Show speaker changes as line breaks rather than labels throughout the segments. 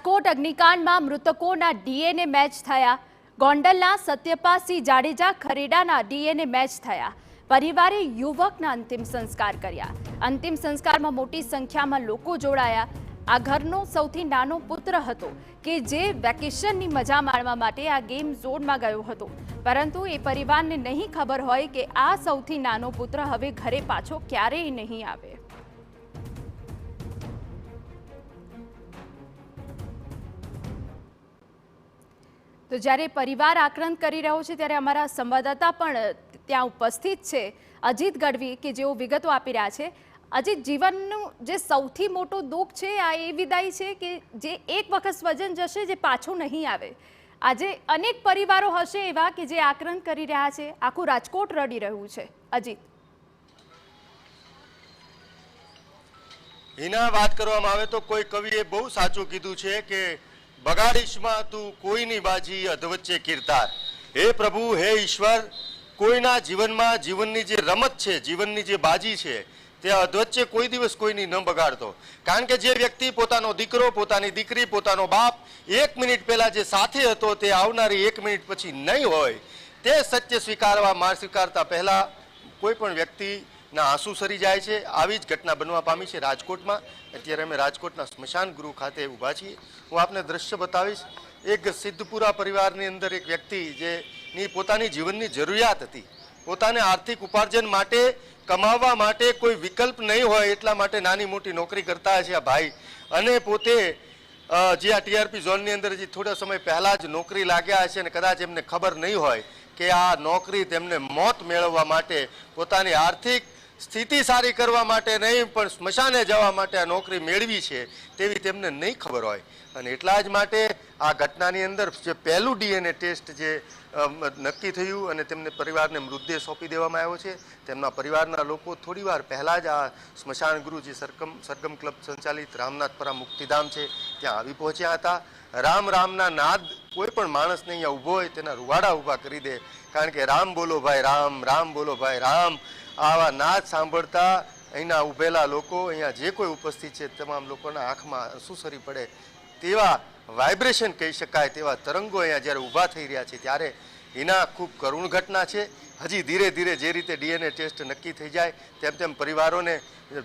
રાજકોટ અગ્નિકાંડમાં મૃતકોના DNA match થયા। ગોંડલના સત્યપાલસિંહ જાડેજા ખરેડાના ડીએનએ મેચ થયા। પરિવારે યુવકના અંતિમ સંસ્કાર કર્યા। અંતિમ સંસ્કારમાં મોટી સંખ્યામાં લોકો જોડાયા। આ ઘરનો સૌથી નાનો પુત્ર હતો કે જે વેકેશનની મજા માણવા માટે આ ગેમ ઝોનમાં ગયો હતો, પરંતુ એ પરિવારને નહીં ખબર હોય કે આ સૌથી નાનો પુત્ર હવે ઘરે પાછો ક્યારેય નહીં આવે। તો જ્યારે પરિવાર આક્રંદ કરી રહ્યો છે ત્યારે અમારા સંવાદદાતા પણ ત્યાં ઉપસ્થિત છે, અજીત ગઢવી, કે જેઓ વિગતો આપી રહ્યા છે। અજીત, જીવનનું જે સૌથી મોટો દુઃખ છે આ એ વિદાય છે કે જે એક વખત સ્વજન જશે જે પાછું નહીં આવે। આજે અનેક પરિવારો હશે એવા કે જે આક્રંદ કરી રહ્યા છે, આખું રાજકોટ રડી રહ્યું છે। અજીત,
એના વાત કરવામાં આવે તો કોઈ કવિએ બહુ સાચું કીધું છે કે બગાડીશમાં તું કોઈની બાજી અધવચ્ચે કીર્તાર। હે પ્રભુ, હે ઈશ્વર, કોઈના જીવનમાં જીવનની જે રમત છે, જીવનની જે બાજી છે તે અધવચ્ચે કોઈ દિવસ કોઈની ન બગાડતો। કારણ કે જે વ્યક્તિ પોતાનો દીકરો, પોતાની દીકરી, પોતાનો બાપ 1 મિનિટ પહેલા જે સાથે હતો તે આવનારી 1 મિનિટ પછી નહીં હોય, તે સત્ય સ્વીકારતા પહેલા કોઈ પણ વ્યક્તિના આંસુ સરી જાય છે। આવી જ ઘટના બનવા પામી છે રાજકોટમાં। અત્યારે અમે રાજકોટના સ્મશાન ગૃહ ખાતે ઊભા છીએ। હું આપને દ્રશ્ય બતાવીશ। એક સિદ્ધપુરા પરિવારની અંદર એક વ્યક્તિ જેની પોતાની જીવનની જરૂરિયાત હતી, પોતાને આર્થિક ઉપાર્જન માટે, કમાવવા માટે કોઈ વિકલ્પ નહીં હોય એટલા માટે નાની મોટી નોકરી કરતા હશે આ ભાઈ, અને પોતે જે આ ટીઆરપી ઝોનની અંદર જે થોડા સમય પહેલાં જ નોકરી લાગ્યા હશે અને કદાચ એમને ખબર નહીં હોય કે આ નોકરી તેમને મોત મેળવવા માટે, પોતાની આર્થિક સ્થિતિ સારી કરવા માટે નહીં પણ સ્મશાને જવા માટે આ નોકરી મેળવી છે તેવી તેમને નહીં ખબર હોય। અને એટલા જ માટે આ ઘટનાની અંદર જે પહેલું ડીએનએ ટેસ્ટ જે નક્કી થયું અને તેમને પરિવારને મૃતદેહ સોંપી દેવામાં આવ્યો છે। તેમના પરિવારના લોકો થોડીવાર પહેલાં જ આ સ્મશાન ગૃહ જે સરગમ ક્લબ સંચાલિત રામનાથપરા મુક્તિધામ છે ત્યાં આવી પહોંચ્યા હતા। રામ રામના નાદ કોઈ પણ માણસને અહીંયા ઊભો હોય તેના રૂવાડા ઊભા કરી દે, કારણ કે રામ બોલો ભાઈ રામ, રામ બોલો ભાઈ રામ, આવા નાદ સાંભળતા અહીંના ઊભેલા લોકો, અહીંયા જે કોઈ ઉપસ્થિત છે તમામ લોકોના આંખમાં આંસુ સરી પડે તેવા વાઇબ્રેશન કહી શકાય, તેવા તરંગો અહીંયા જ્યારે ઊભા થઈ રહ્યા છે ત્યારે એના ખૂબ કરુણ ઘટના છે। હજી ધીરે ધીરે જે રીતે ડીએનએ ટેસ્ટ નક્કી થઈ જાય તેમ તેમ પરિવારોને,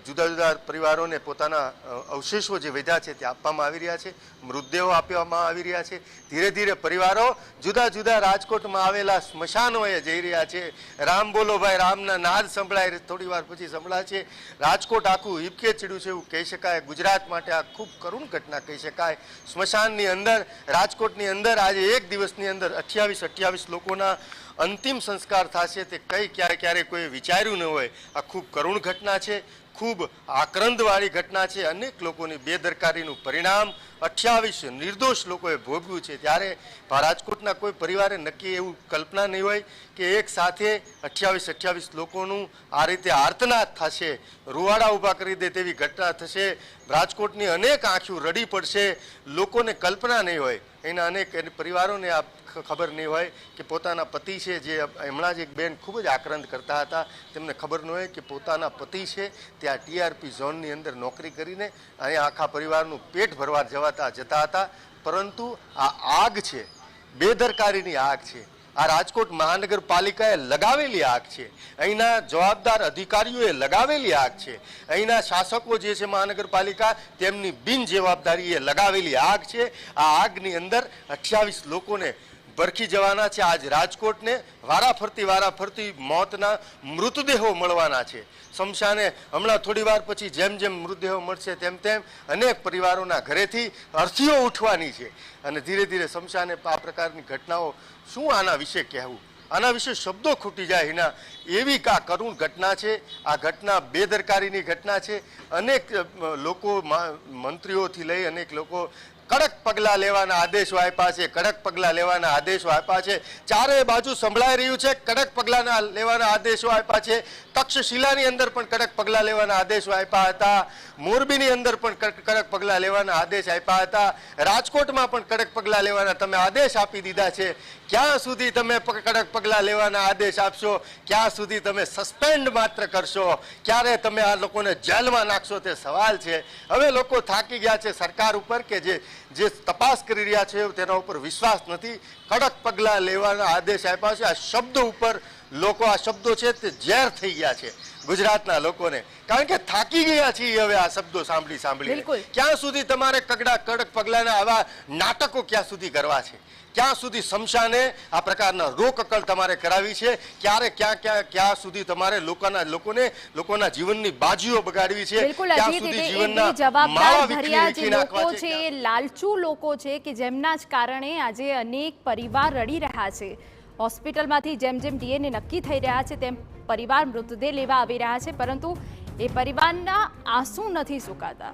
જુદા જુદા પરિવારોને પોતાના અવશેષો જે વધ્યા છે તે આપવામાં આવી રહ્યા છે, મૃતદેહો આપવામાં આવી રહ્યા છે। ધીરે ધીરે પરિવારો જુદા જુદા રાજકોટમાં આવેલા સ્મશાનોએ જઈ રહ્યા છે। રામ બોલો ભાઈ રામના નાદ સંભળાય, થોડી વાર પછી સંભળાય છે। રાજકોટ આખું હિબકે ચડ્યું છે એવું કહી શકાય। ગુજરાત માટે આ ખૂબ કરુણ ઘટના કહી શકાય। સ્મશાનની અંદર, રાજકોટની અંદર આજે એક દિવસની અંદર 28 લોકોના અંતિમ સંસ્કાર થશે તે ક્યારે કોઈ વિચાર્યું ન હોય। આ ખૂબ કરુણ ઘટના છે, ખૂબ આક્રંદવાળી ઘટના છે। અનેક લોકોની બેદરકારીનું પરિણામ 28 નિર્દોષ લોકોએ ભોગવ્યું છે। ત્યારે રાજકોટના કોઈ પરિવારે નક્કી એવું કલ્પના નહીં હોય કે એક સાથે 28 લોકોનું આ રીતે આર્તનાદ થશે, રૂવાડા ઊભા કરી દે તેવી ઘટના થશે। રાજકોટની અનેક આંખો રડી પડશે, લોકોને કલ્પના નહીં હોય, એના અનેક પરિવારોને આ ખબર નહીં હોય કે પોતાના પતિ છે, જે હમણાં જ એક બેન ખૂબ જ આક્રંદ કરતા હતા, તેમને ખબર ન હોય કે પોતાના પતિ છે તે આ ટીઆરપી ઝોનની અંદર નોકરી કરીને અહીંયા આખા પરિવારનું પેટ ભરવા જતા હતા, પરંતુ આ આગ છે, બેદરકારીની આગ છે, આ રાજકોટ મહાનગરપાલિકાએ લગાવેલી આગ છે, અહીંના જવાબદાર અધિકારીઓએ લગાવેલી આગ છે, અહીંના શાસકો જે છે મહાનગરપાલિકા તેમની બિનજવાબદારીએ લગાવેલી આગ છે। આ આગની અંદર 28 લોકોને ભરખી જવાના છે। આજ રાજકોટને વારાફરતી મોતના મૃતદેહો મળવાના છે શમશાને। હમણાં થોડી વાર પછી જેમ જેમ મૃતદેહો મળશે તેમ તેમ અનેક પરિવારોના ઘરેથી અર્થીઓ ઉઠવાની છે અને ધીરે ધીરે શમશાને આ પ્રકારની ઘટનાઓ, શું આના વિશે કહેવું, આના વિશે શબ્દો ખૂટી જાય એના એવી આ કરુણ ઘટના છે। આ ઘટના બેદરકારીની ઘટના છે। અનેક લોકો, મંત્રીઓથી લઈ અનેક લોકો કડક પગલાં લેવાના આદેશો આપ્યા છે, કડક પગલાં લેવાના આદેશો આપ્યા છે। ચારે બાજુ સંભળાઈ રહ્યું છે કડક પગલાં લેવાના આદેશો આપ્યા છે। તક્ષશિલાની અંદર પણ કડક પગલાં લેવાના આદેશો આપ્યા હતા, મોરબીની અંદર પણ કડક પગલાં લેવાના આદેશ આપ્યા હતા, રાજકોટમાં પણ કડક પગલાં લેવાના તમે આદેશ આપી દીધા છે। ક્યાં સુધી તમે કડક પગલાં લેવાના આદેશ આપશો, ક્યાં સુધી તમે સસ્પેન્ડ માત્ર કરશો, ક્યારે તમે આ લોકોને જેલમાં નાખશો તે સવાલ છે। હવે લોકો થાકી ગયા છે સરકાર ઉપર કે જે જે તપાસ કરી રહ્યા છે તેના ઉપર વિશ્વાસ નથી, કડક પગલાં લેવાના આદેશ આપ્યા છે. આ શબ્દો ઉપર લોકો, આ શબ્દો છે તે ઝેર થઈ ગયા છે ગુજરાતના લોકોને, કારણ કે થાકી ગયા છીએ હવે આ શબ્દો સાંભળી સાંભળી.
બિલકુલ.
ક્યાં સુધી તમારે કડક પગલાંના આવા નાટકો ક્યાં સુધી કરવા છે? ક્યાં સુધી શમશાને આ પ્રકારના રોકકળ તમારે કરાવી છે? ક્યારે ક્યાં સુધી તમારે લોકોના જીવનની બાજીઓ બગાડવી છે?
બિલકુલ
ક્યાં
અજીત,
સુધી
એ
જીવનના
જવાબદાર
માળા
ભર્યા જે
વીખરી નાખવા
લોકો
છે?
છે, એ લાલચુ લોકો છે કે જેમના જ કારણે આજે અનેક પરિવાર રડી રહ્યા છે. હોસ્પિટલમાંથી જેમ જેમ ડીએનએ નક્કી થઈ રહ્યા છે તેમ પરિવાર મૃતદેહ લેવા આવી રહ્યા છે, પરંતુ એ પરિવારના આંસુ નથી સુકાતા.